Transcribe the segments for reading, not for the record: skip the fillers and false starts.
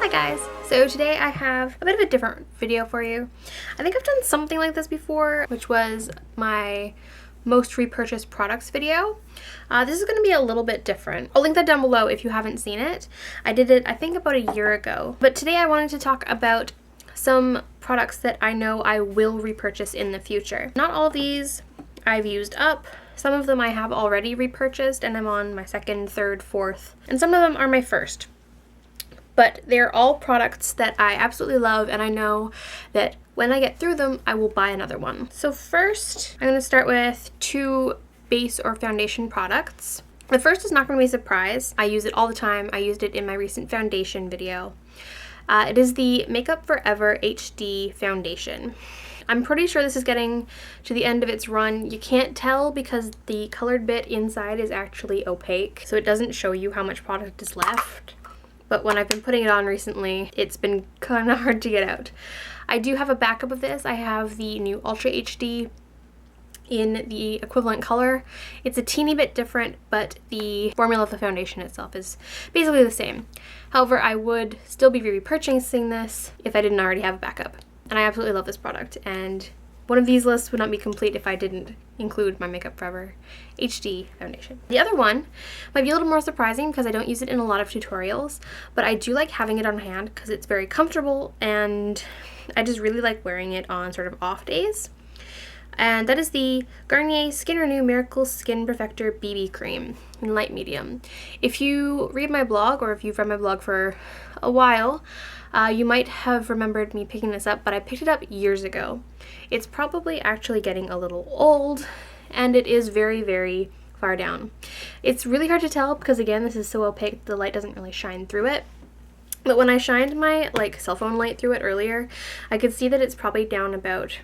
Hi guys! So today I have a bit of a different video for you. I think I've done something like this before, which was my most repurchased products video. This is going to be a little bit different. I'll link that down below if you haven't seen it. I did it I think about a year ago. But today I wanted to talk about some products that I know I will repurchase in the future. Not all of these I've used up. Some of them I have already repurchased and I'm on my second, third, fourth, and some of them are my first. But they're all products that I absolutely love, and I know that when I get through them, I will buy another one. So first, I'm going to start with two base or foundation products. The first is not going to be a surprise. I use it all the time. I used it in my recent foundation video. It is the Makeup Forever HD Foundation. I'm pretty sure this is getting to the end of its run. You can't tell because the colored bit inside is actually opaque, so it doesn't show you how much product is left. But when I've been putting it on recently, it's been kind of hard to get out. I do have a backup of this. I have the new Ultra HD in the equivalent color. It's a teeny bit different, but the formula of the foundation itself is basically the same. However, I would still be repurchasing this if I didn't already have a backup. And I absolutely love this product, and one of these lists would not be complete if I didn't include my Makeup Forever HD foundation. The other one might be a little more surprising because I don't use it in a lot of tutorials, but I do like having it on hand because it's very comfortable and I just really like wearing it on sort of off days. And that is the Garnier Skin Renew Miracle Skin Perfector BB Cream in light medium. If you read my blog, or if you've read my blog for a while, you might have remembered me picking this up, but I picked it up years ago. It's probably actually getting a little old, and it is very, very far down. It's really hard to tell because, again, this is so opaque, the light doesn't really shine through it. But when I shined my cell phone light through it earlier, I could see that it's probably down about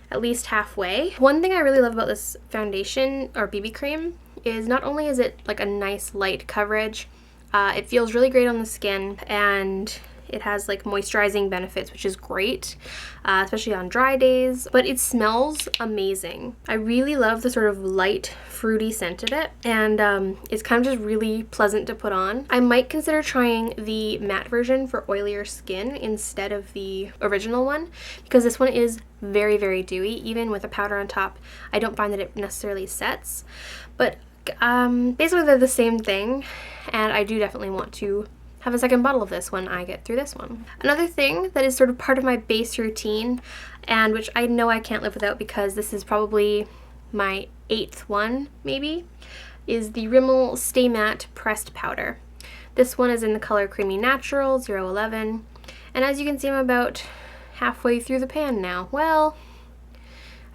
at least halfway. One thing I really love about this foundation or BB cream is not only is it like a nice light coverage, it feels really great on the skin, and it has like moisturizing benefits, which is great, especially on dry days, but it smells amazing. I really love the sort of light fruity scent of it, and it's kind of just really pleasant to put on. I might consider trying the matte version for oilier skin instead of the original one, because this one is very, very dewy. Even with a powder on top, I don't find that it necessarily sets, but basically they're the same thing, and I do definitely want to have a second bottle of this when I get through this one. Another thing that is sort of part of my base routine, and which I know I can't live without because this is probably my 8th one maybe, is the Rimmel Stay Matte Pressed Powder. This one is in the color Creamy Natural 011, and as you can see, I'm about halfway through the pan now. Well,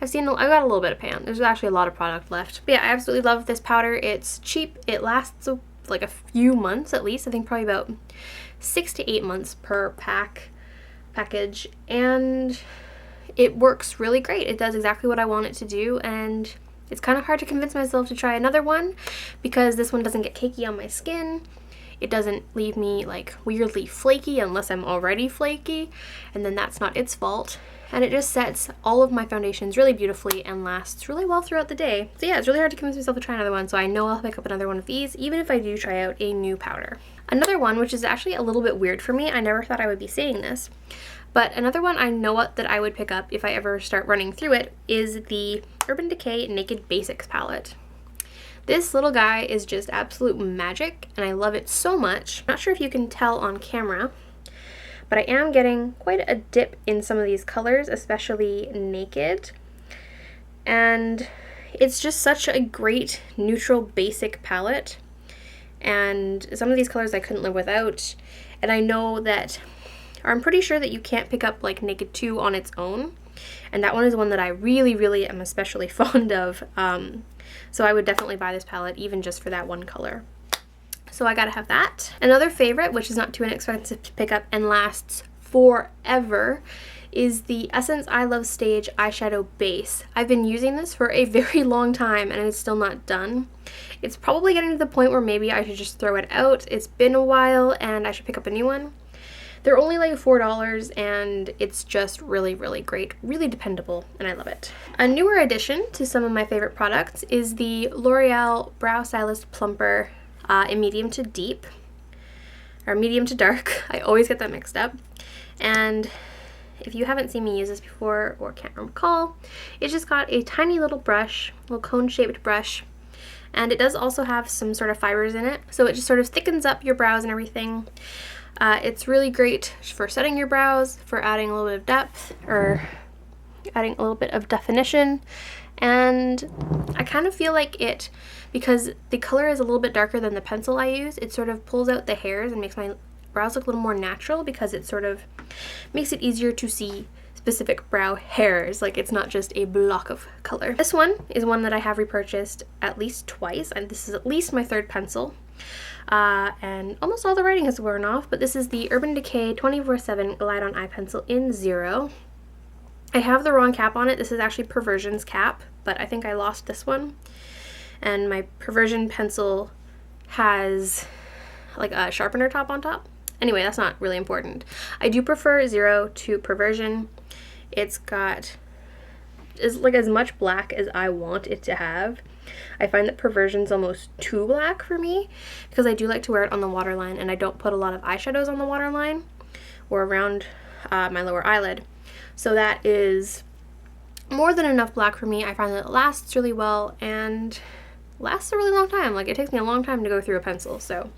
I got a little bit of pan. There's actually a lot of product left. But yeah, I absolutely love this powder. It's cheap. It lasts like a few months at least. I think probably about 6 to 8 months per package, and it works really great. It does exactly what I want it to do, and it's kind of hard to convince myself to try another one because this one doesn't get cakey on my skin. It doesn't leave me like weirdly flaky unless I'm already flaky, and then that's not its fault. And it just sets all of my foundations really beautifully and lasts really well throughout the day. So yeah, it's really hard to convince myself to try another one, so I know I'll pick up another one of these even if I do try out a new powder. Another one, which is actually a little bit weird for me, I never thought I would be saying this, but another one I know that I would pick up if I ever start running through it is the Urban Decay Naked Basics palette. This little guy is just absolute magic, and I love it so much. I'm not sure if you can tell on camera, but I am getting quite a dip in some of these colors, especially Naked. And it's just such a great neutral basic palette. And some of these colors I couldn't live without. And I know that, or I'm pretty sure that you can't pick up like Naked 2 on its own. And that one is one that I really, really am especially fond of. So I would definitely buy this palette even just for that one color. So I gotta have that. Another favorite, which is not too inexpensive to pick up and lasts forever, is the Essence I Love Stage Eyeshadow Base. I've been using this for a very long time and it's still not done. It's probably getting to the point where maybe I should just throw it out. It's been a while and I should pick up a new one. They're only like $4 and it's just really, really great, really dependable, and I love it. A newer addition to some of my favorite products is the L'Oreal Brow Stylist Plumper in medium to deep. or medium to dark. I always get that mixed up. And if you haven't seen me use this before or can't recall, it's just got a tiny little brush, little cone-shaped brush, and it does also have some sort of fibers in it, so it just sort of thickens up your brows and everything. It's really great for setting your brows, for adding a little bit of depth, or adding a little bit of definition, and I kind of feel like it, because the color is a little bit darker than the pencil I use, it sort of pulls out the hairs and makes my brows look a little more natural, because it sort of makes it easier to see specific brow hairs, like it's not just a block of color. This one is one that I have repurchased at least twice, and this is at least my third pencil. And almost all the writing has worn off, but this is the Urban Decay 24/7 Glide On Eye Pencil in 0. I have the wrong cap on it. This is actually Perversion's cap, but I think I lost this one. And my Perversion pencil has like a sharpener top on top. Anyway, that's not really important. I do prefer 0 to Perversion. It's got like as much black as I want it to have. I find that Perversion's almost too black for me, because I do like to wear it on the waterline, and I don't put a lot of eyeshadows on the waterline or around my lower eyelid. So that is more than enough black for me. I find that it lasts really well and lasts a really long time. Like, it takes me a long time to go through a pencil, so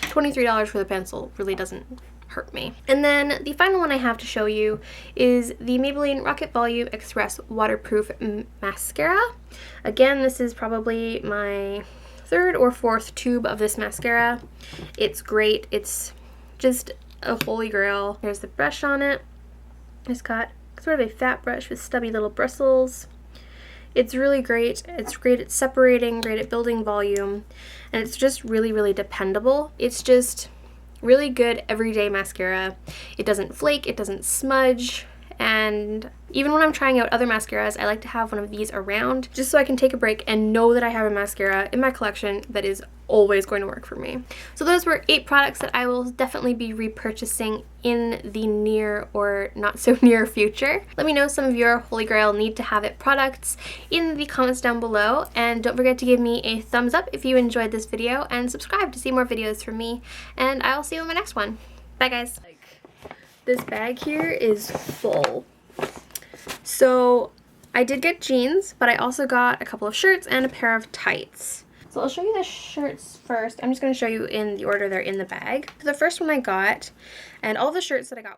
$23 for the pencil really doesn't hurt me. And then the final one I have to show you is the Maybelline Rocket Volume Express Waterproof Mascara. Again, this is probably my third or fourth tube of this mascara. It's great. It's just a holy grail. Here's the brush on it. It's got sort of a fat brush with stubby little bristles. It's really great. It's great at separating, great at building volume, and it's just really, really dependable. It's just really good everyday mascara. It doesn't flake, it doesn't smudge, and even when I'm trying out other mascaras, I like to have one of these around just so I can take a break and know that I have a mascara in my collection that is always going to work for me. So those were 8 products that I will definitely be repurchasing in the near or not so near future. Let me know some of your Holy Grail need to have it products in the comments down below, and don't forget to give me a thumbs up if you enjoyed this video, and subscribe to see more videos from me, and I'll see you in my next one. Bye guys. This bag here is full. So I did get jeans, but I also got a couple of shirts and a pair of tights. So I'll show you the shirts first. I'm just going to show you in the order they're in the bag. The first one I got, and all the shirts that I got were